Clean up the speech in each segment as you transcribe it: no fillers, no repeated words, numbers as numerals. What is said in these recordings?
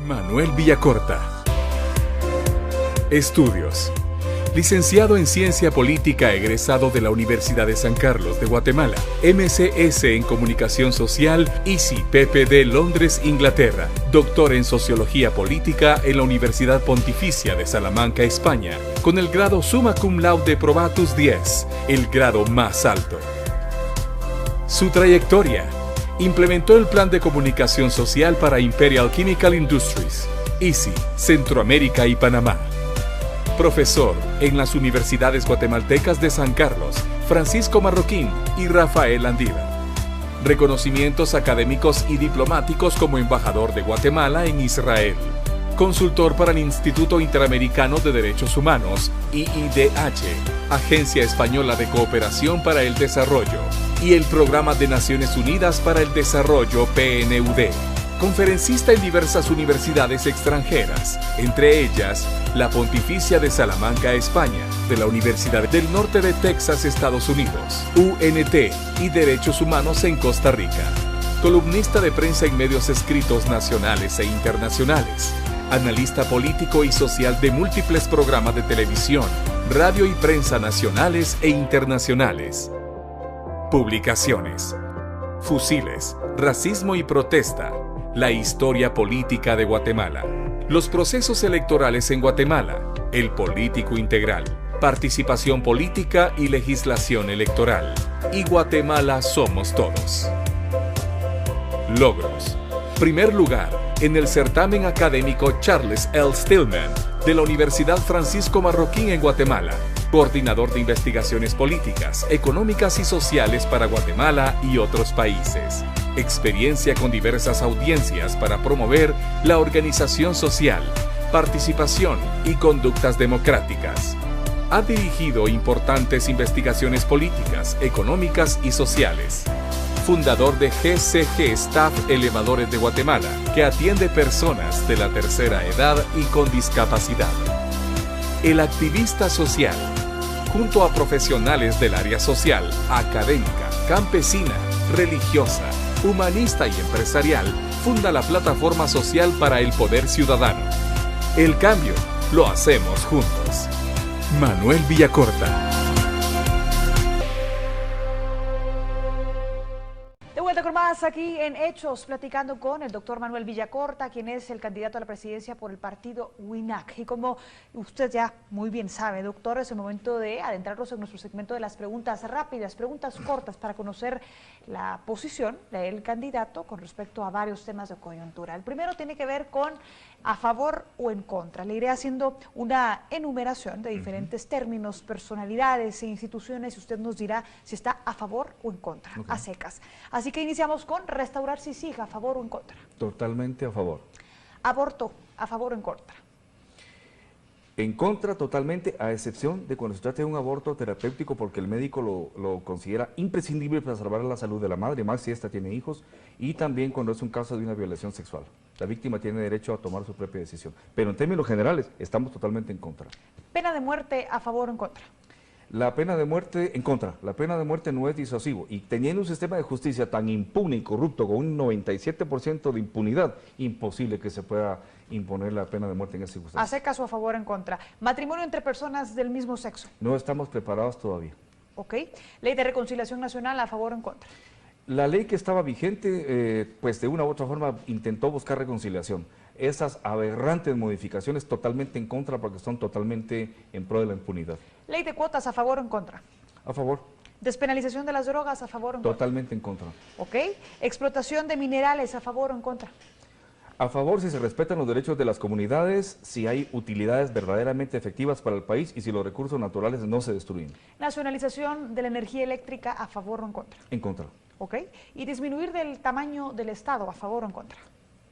Manuel Villacorta. Estudios. Licenciado en Ciencia Política, egresado de la Universidad de San Carlos de Guatemala. MCS en Comunicación Social, ICI-PP de Londres, Inglaterra. Doctor en Sociología Política en la Universidad Pontificia de Salamanca, España, con el grado Summa Cum Laude Probatus 10, el grado más alto. Su trayectoria. Implementó el Plan de Comunicación Social para Imperial Chemical Industries, ICI, Centroamérica y Panamá. Profesor en las universidades guatemaltecas de San Carlos, Francisco Marroquín y Rafael Andívar. Reconocimientos académicos y diplomáticos como embajador de Guatemala en Israel. Consultor para el Instituto Interamericano de Derechos Humanos, IIDH, Agencia Española de Cooperación para el Desarrollo, y el Programa de Naciones Unidas para el Desarrollo, PNUD. Conferencista en diversas universidades extranjeras, entre ellas la Pontificia de Salamanca, España, de la Universidad del Norte de Texas, Estados Unidos, UNT y Derechos Humanos en Costa Rica. Columnista de prensa en medios escritos nacionales e internacionales. Analista político y social de múltiples programas de televisión, radio y prensa nacionales e internacionales. Publicaciones. Fusiles, racismo y protesta. La historia política de Guatemala. Los procesos electorales en Guatemala. El político integral. Participación política y legislación electoral. Y Guatemala somos todos. Logros. Primer lugar en el certamen académico Charles L. Stillman de la Universidad Francisco Marroquín en Guatemala. Coordinador de investigaciones políticas, económicas y sociales para Guatemala y otros países. Experiencia con diversas audiencias para promover la organización social, participación y conductas democráticas. Ha dirigido importantes investigaciones políticas, económicas y sociales. Fundador de GCG Staff Elevadores de Guatemala, que atiende personas de la tercera edad y con discapacidad. El activista social, junto a profesionales del área social, académica, campesina, religiosa, humanista y empresarial, funda la plataforma social para el poder ciudadano. El cambio lo hacemos juntos. Manuel Villacorta. Más aquí en Hechos, platicando con el doctor Manuel Villacorta, quien es el candidato a la presidencia por el partido WINAC. Y como usted ya muy bien sabe, doctor, es el momento de adentrarnos en nuestro segmento de las preguntas rápidas, preguntas cortas, para conocer la posición del candidato con respecto a varios temas de coyuntura. El primero tiene que ver con a favor o en contra. Le iré haciendo una enumeración de diferentes términos, personalidades e instituciones, y usted nos dirá si está a favor o en contra, a secas. Así que iniciamos con restaurar Sisig, a favor o en contra. Totalmente a favor. Aborto, a favor o en contra. En contra totalmente, a excepción de cuando se trata de un aborto terapéutico, porque el médico lo considera imprescindible para salvar la salud de la madre, más si ésta tiene hijos, y también cuando es un caso de una violación sexual. La víctima tiene derecho a tomar su propia decisión. Pero en términos generales, estamos totalmente en contra. Pena de muerte, a favor o en contra. La pena de muerte, en contra. La pena de muerte no es disuasivo. Y teniendo un sistema de justicia tan impune y corrupto, con un 97% de impunidad, imposible que se pueda imponer la pena de muerte en esa circunstancia. ¿A secas o a favor o en contra? Matrimonio entre personas del mismo sexo. No estamos preparados todavía. Ok. Ley de reconciliación nacional, a favor o en contra. La ley que estaba vigente, pues de una u otra forma intentó buscar reconciliación. Esas aberrantes modificaciones totalmente en contra, porque son totalmente en pro de la impunidad. Ley de cuotas, a favor o en contra. A favor. Despenalización de las drogas, a favor o en contra. Totalmente en contra. Ok. Explotación de minerales, a favor o en contra. A favor si se respetan los derechos de las comunidades, si hay utilidades verdaderamente efectivas para el país y si los recursos naturales no se destruyen. Nacionalización de la energía eléctrica, a favor o en contra. En contra. Ok. Y disminuir del tamaño del Estado, a favor o en contra.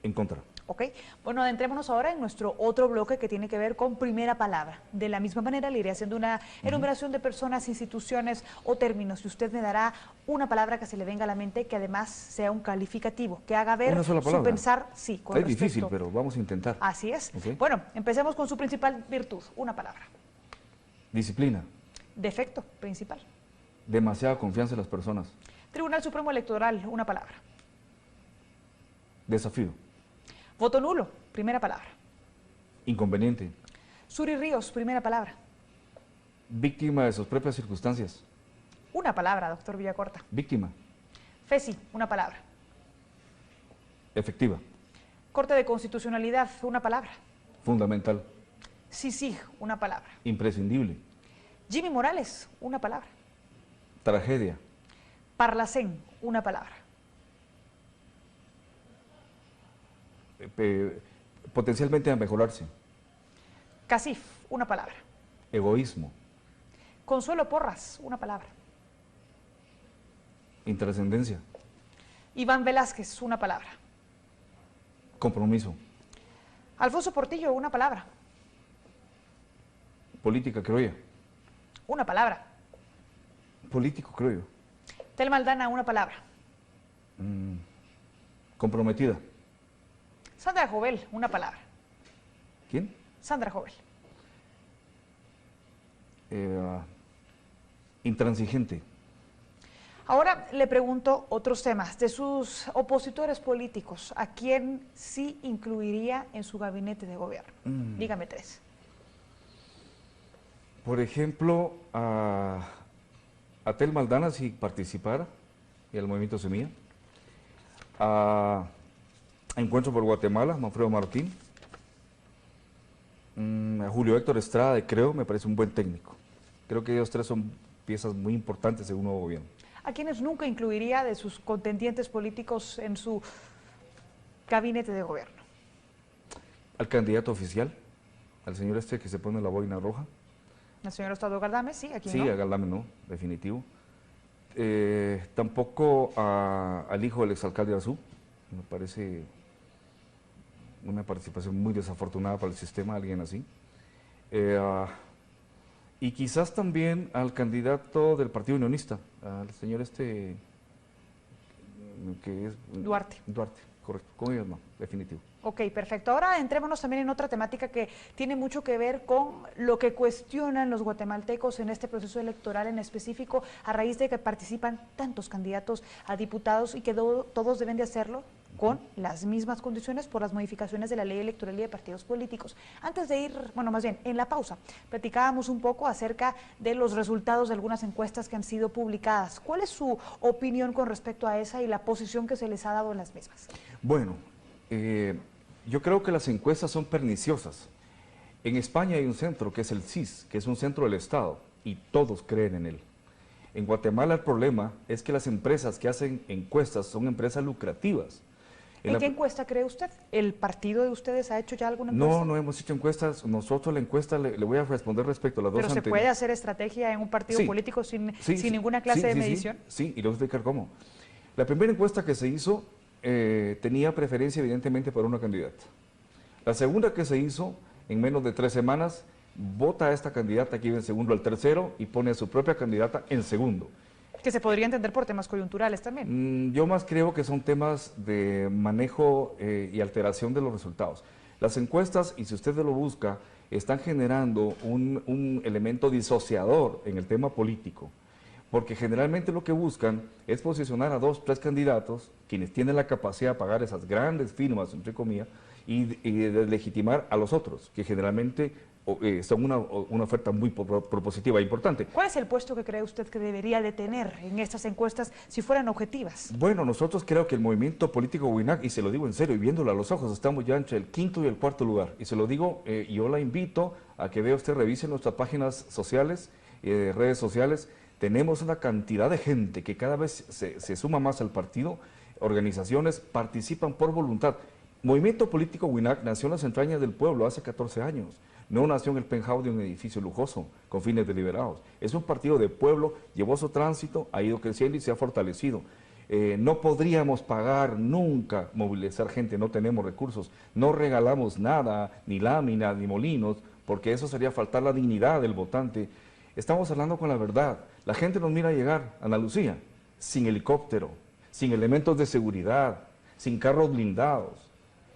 En contra. Ok, bueno, adentrémonos ahora en nuestro otro bloque que tiene que ver con primera palabra. De la misma manera le iré haciendo una enumeración de personas, instituciones o términos, y usted me dará una palabra que se le venga a la mente, que además sea un calificativo, que haga ver su pensar, sí, con respecto. Es difícil, pero vamos a intentar. Así es. Okay. Bueno, empecemos con su principal virtud, una palabra. Disciplina. Defecto principal. Demasiada confianza en las personas. Tribunal Supremo Electoral, una palabra. Desafío. Voto nulo, primera palabra. Inconveniente. Suri Ríos, primera palabra. Víctima de sus propias circunstancias. Una palabra, doctor Villacorta. Víctima. Fesi, una palabra. Efectiva. Corte de Constitucionalidad, una palabra. Fundamental. CICIG, una palabra. Imprescindible. Jimmy Morales, una palabra. Tragedia. Parlacén, una palabra. Potencialmente a mejorarse. CACIF, una palabra. Egoísmo. Consuelo Porras, una palabra. Intrascendencia. Iván Velázquez, una palabra. Compromiso. Alfonso Portillo, una palabra. Política, creo yo. Una palabra. Político, creo yo. Telma Aldana, una palabra. Comprometida. Sandra Jovel, una palabra. ¿Quién? Sandra Jovel. Intransigente. Ahora le pregunto otros temas. De sus opositores políticos, ¿a quién sí incluiría en su gabinete de gobierno? Dígame tres. Por ejemplo, a Telma Aldana si participara, y al Movimiento Semilla. A Encuentro por Guatemala, Manfredo Martín. A Julio Héctor Estrada de Creo, me parece un buen técnico. Creo que ellos tres son piezas muy importantes en un nuevo gobierno. ¿A quienes nunca incluiría de sus contendientes políticos en su gabinete de gobierno? Al candidato oficial, al señor este que se pone la boina roja. ¿El señor Ostado Galdame? Sí, aquí sí, no. a Galdame no, definitivo. Tampoco al hijo del exalcalde Arzú, me parece una participación muy desafortunada para el sistema, alguien así. Y quizás también al candidato del Partido Unionista, al señor este, que es... Duarte. Duarte, correcto, con ellos no, definitivo. Ok, perfecto. Ahora entrémonos también en otra temática que tiene mucho que ver con lo que cuestionan los guatemaltecos en este proceso electoral en específico, a raíz de que participan tantos candidatos a diputados y que todos deben de hacerlo con las mismas condiciones por las modificaciones de la ley electoral y de partidos políticos. Antes de ir, bueno, más bien, en la pausa, platicábamos un poco acerca de los resultados de algunas encuestas que han sido publicadas. ¿Cuál es su opinión con respecto a esa y la posición que se les ha dado en las mismas? Bueno, yo creo que las encuestas son perniciosas. En España hay un centro que es el CIS, que es un centro del Estado, y todos creen en él. En Guatemala el problema es que las empresas que hacen encuestas son empresas lucrativas. ¿En qué encuesta cree usted? ¿El partido de ustedes ha hecho ya alguna encuesta? No, no hemos hecho encuestas. Nosotros la encuesta le voy a responder respecto a las dos anteriores. ¿Pero se puede hacer estrategia en un partido político sin ninguna clase de medición? Sí, y le voy a explicar cómo. La primera encuesta que se hizo tenía preferencia evidentemente para una candidata. La segunda que se hizo, en menos de 3 semanas, vota a esta candidata que iba en segundo al tercero y pone a su propia candidata en segundo. Que se podría entender por temas coyunturales también. Yo más creo que son temas de manejo y alteración de los resultados. Las encuestas, y si usted lo busca, están generando un elemento disociador en el tema político, porque generalmente lo que buscan es posicionar a 2, 3 candidatos, quienes tienen la capacidad de pagar esas grandes firmas, entre comillas, y de legitimar a los otros, que generalmente son una oferta muy propositiva e importante. ¿Cuál es el puesto que cree usted que debería de tener en estas encuestas si fueran objetivas? Bueno, nosotros creo que el movimiento político WINAC, y se lo digo en serio y viéndolo a los ojos, estamos ya entre el 5º y el 4º lugar. Y se lo digo, yo la invito a que vea usted, revise nuestras páginas sociales, redes sociales. Tenemos una cantidad de gente que cada vez se suma más al partido, organizaciones participan por voluntad. Movimiento político WINAC nació en las entrañas del pueblo hace 14 años. No nació en el penthouse de un edificio lujoso, con fines deliberados. Es un partido de pueblo, llevó su tránsito, ha ido creciendo y se ha fortalecido. No podríamos pagar nunca movilizar gente, no tenemos recursos, no regalamos nada, ni láminas, ni molinos, porque eso sería faltar la dignidad del votante. Estamos hablando con la verdad. La gente nos mira llegar a Andalucía sin helicóptero, sin elementos de seguridad, sin carros blindados.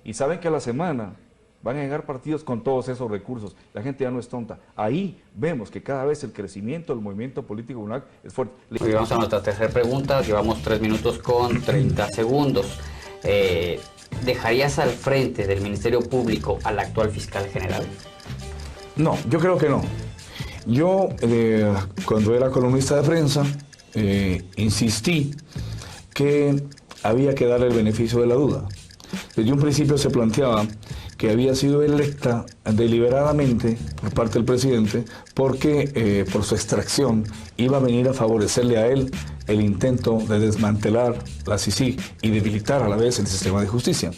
Y saben que a la semana van a llegar partidos con todos esos recursos. La gente ya no es tonta. Ahí vemos que cada vez el crecimiento del movimiento político UNAC es fuerte. Vamos a nuestra tercera pregunta. Llevamos 3 minutos con 30 segundos. ¿dejarías al frente del Ministerio Público al actual fiscal general? No, yo creo que no. Yo, cuando era columnista de prensa, insistí que había que darle el beneficio de la duda. Desde un principio se planteaba que había sido electa deliberadamente por parte del presidente porque por su extracción iba a venir a favorecerle a él el intento de desmantelar la CICIG y debilitar a la vez el sistema de justicia.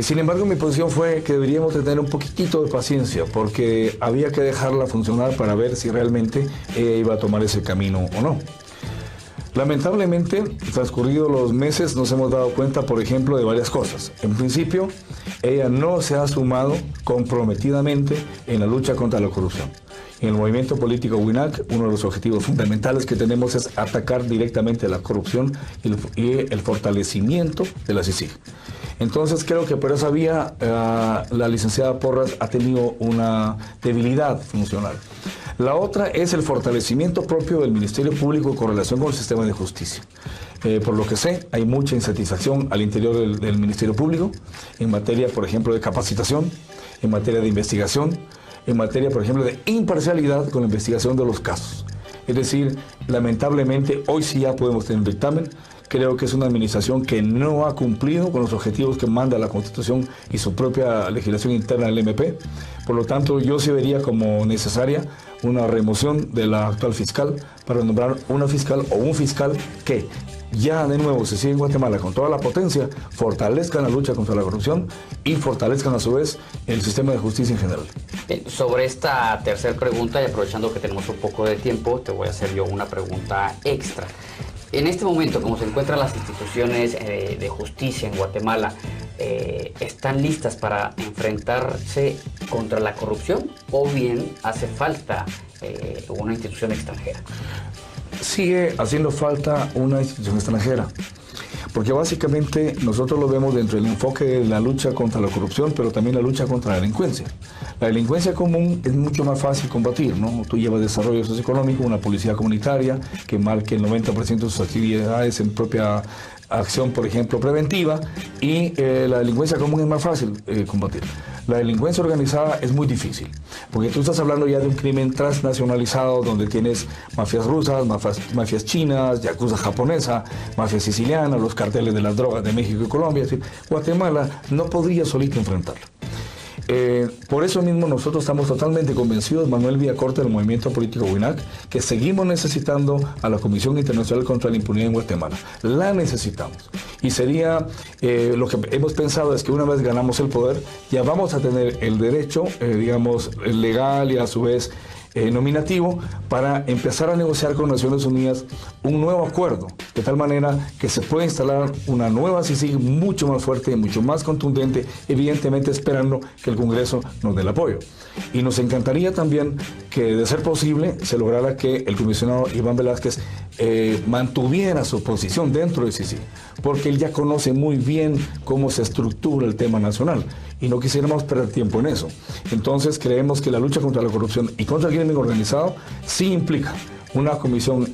Sin embargo, mi posición fue que deberíamos tener un poquitito de paciencia porque había que dejarla funcionar para ver si realmente ella iba a tomar ese camino o no. Lamentablemente, transcurridos los meses, nos hemos dado cuenta, por ejemplo, de varias cosas. En principio, ella no se ha sumado comprometidamente en la lucha contra la corrupción. En el movimiento político WINAC, uno de los objetivos fundamentales que tenemos es atacar directamente la corrupción y el fortalecimiento de la CICIG. Entonces creo que por esa vía la licenciada Porras ha tenido una debilidad funcional. La otra es el fortalecimiento propio del Ministerio Público con relación con el sistema de justicia. Por lo que sé, hay mucha insatisfacción al interior del Ministerio Público en materia, por ejemplo, de capacitación, en materia de investigación, en materia, por ejemplo, de imparcialidad con la investigación de los casos. Es decir, lamentablemente, hoy sí ya podemos tener un dictamen. Creo que es una administración que no ha cumplido con los objetivos que manda la Constitución y su propia legislación interna del MP. Por lo tanto, yo sí vería como necesaria una remoción de la actual fiscal para nombrar una fiscal o un fiscal que ya de nuevo se sigue en Guatemala con toda la potencia, fortalezcan la lucha contra la corrupción y fortalezcan a su vez el sistema de justicia en general. Bien, sobre esta tercera pregunta, y aprovechando que tenemos un poco de tiempo, te voy a hacer yo una pregunta extra. En este momento, como se encuentran las instituciones de justicia en Guatemala, ¿están listas para enfrentarse contra la corrupción o bien hace falta una institución extranjera? Sigue haciendo falta una institución extranjera, porque básicamente nosotros lo vemos dentro del enfoque de la lucha contra la corrupción, pero también la lucha contra la delincuencia. La delincuencia común es mucho más fácil combatir, ¿no? Tú llevas desarrollo socioeconómico, una policía comunitaria que marque el 90% de sus actividades en propia acción, por ejemplo, preventiva, y la delincuencia común es más fácil combatir. La delincuencia organizada es muy difícil, porque tú estás hablando ya de un crimen transnacionalizado donde tienes mafias rusas, mafias chinas, yakuza japonesa, mafia siciliana, los carteles de las drogas de México y Colombia. Es decir, Guatemala no podría solito enfrentarlo. Por eso mismo nosotros estamos totalmente convencidos, Manuel Villacorta, del movimiento político WINAC, que seguimos necesitando a la Comisión Internacional contra la Impunidad en Guatemala. La necesitamos. Y sería, lo que hemos pensado es que una vez ganamos el poder, ya vamos a tener el derecho, digamos, legal y a su vez nominativo para empezar a negociar con Naciones Unidas un nuevo acuerdo, de tal manera que se pueda instalar una nueva CICIG mucho más fuerte, mucho más contundente, evidentemente esperando que el Congreso nos dé el apoyo. Y nos encantaría también que, de ser posible, se lograra que el comisionado Iván Velázquez mantuviera su posición dentro de CICIG, porque él ya conoce muy bien cómo se estructura el tema nacional y no quisiéramos perder tiempo en eso. Entonces creemos que la lucha contra la corrupción y contra el crimen organizado sí implica una comisión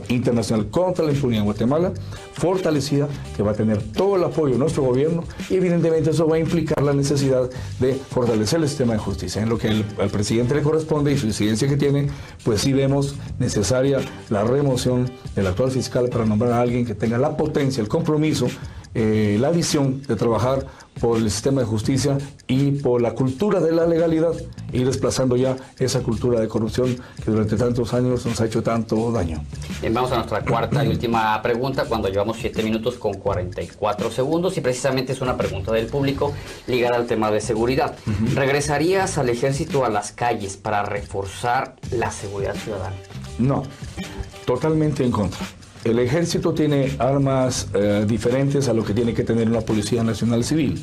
internacional contra la impunidad en Guatemala, fortalecida, que va a tener todo el apoyo de nuestro gobierno y evidentemente eso va a implicar la necesidad de fortalecer el sistema de justicia. En lo que al presidente le corresponde y su incidencia que tiene, pues sí vemos necesaria la remoción del actual fiscal para nombrar a alguien que tenga la potencia, el compromiso, la visión de trabajar por el sistema de justicia y por la cultura de la legalidad, e ir desplazando ya esa cultura de corrupción que durante tantos años nos ha hecho tanto daño. Bien, vamos a nuestra cuarta y última pregunta, cuando llevamos 7 minutos con 44 segundos, y precisamente es una pregunta del público ligada al tema de seguridad. ¿Regresarías al ejército a las calles para reforzar la seguridad ciudadana? No, totalmente en contra. El ejército tiene armas diferentes a lo que tiene que tener una Policía Nacional Civil.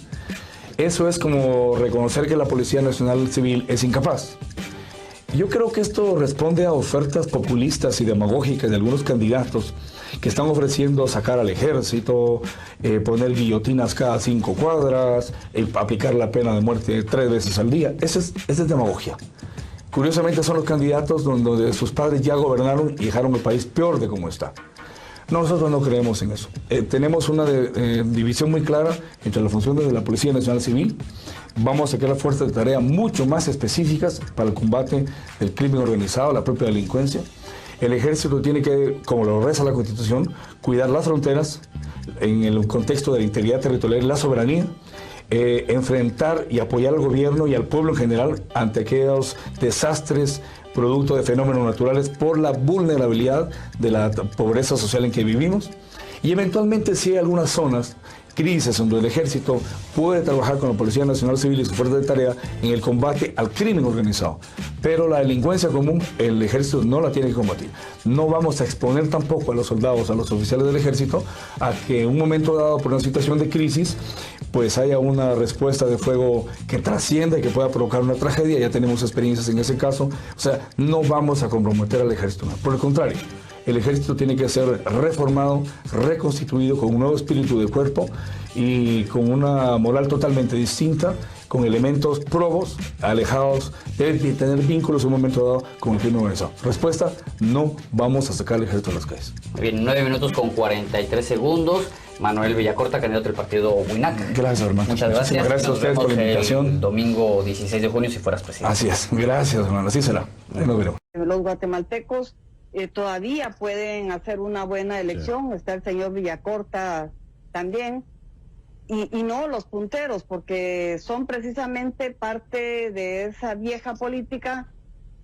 Eso es como reconocer que la Policía Nacional Civil es incapaz. Yo creo que esto responde a ofertas populistas y demagógicas de algunos candidatos que están ofreciendo sacar al ejército, poner guillotinas cada 5 cuadras, aplicar la pena de muerte 3 veces al día. Esa es demagogia. Curiosamente son los candidatos donde sus padres ya gobernaron y dejaron el país peor de como está. Nosotros no creemos en eso. Tenemos una división muy clara entre las funciones de la Policía Nacional Civil. Vamos a crear fuerzas de tarea mucho más específicas para el combate del crimen organizado, la propia delincuencia. El ejército tiene que, como lo reza la Constitución, cuidar las fronteras en el contexto de la integridad territorial y la soberanía, enfrentar y apoyar al gobierno y al pueblo en general ante aquellos desastres producto de fenómenos naturales por la vulnerabilidad de la pobreza social en que vivimos. Y eventualmente si hay algunas zonas, crisis donde el ejército puede trabajar con la Policía Nacional Civil y su fuerza de tarea en el combate al crimen organizado. Pero la delincuencia común, el ejército no la tiene que combatir. No vamos a exponer tampoco a los soldados, a los oficiales del ejército, a que en un momento dado por una situación de crisis, pues haya una respuesta de fuego que trascienda y que pueda provocar una tragedia. Ya tenemos experiencias en ese caso. O sea, no vamos a comprometer al ejército. Por el contrario, el ejército tiene que ser reformado, reconstituido con un nuevo espíritu de cuerpo y con una moral totalmente distinta, con elementos probos, alejados, de tener vínculos en un momento dado con el crimen organizado. Respuesta, no vamos a sacar al ejército a las calles. Bien, 9 minutos con 43 segundos. Manuel Villacorta, candidato del partido WINAC. Gracias, hermano. Muchas gracias. Gracias a ustedes por la invitación. El domingo 16 de junio, si fueras presidente. Así es. Gracias, hermano. Así será. Ahí nos veremos. Los guatemaltecos todavía pueden hacer una buena elección. Sí. Está el señor Villacorta también. Y no los punteros, porque son precisamente parte de esa vieja política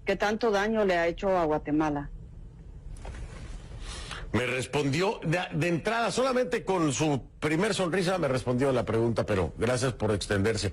que tanto daño le ha hecho a Guatemala. Me respondió de entrada, solamente con su primer sonrisa me respondió la pregunta, pero gracias por extenderse.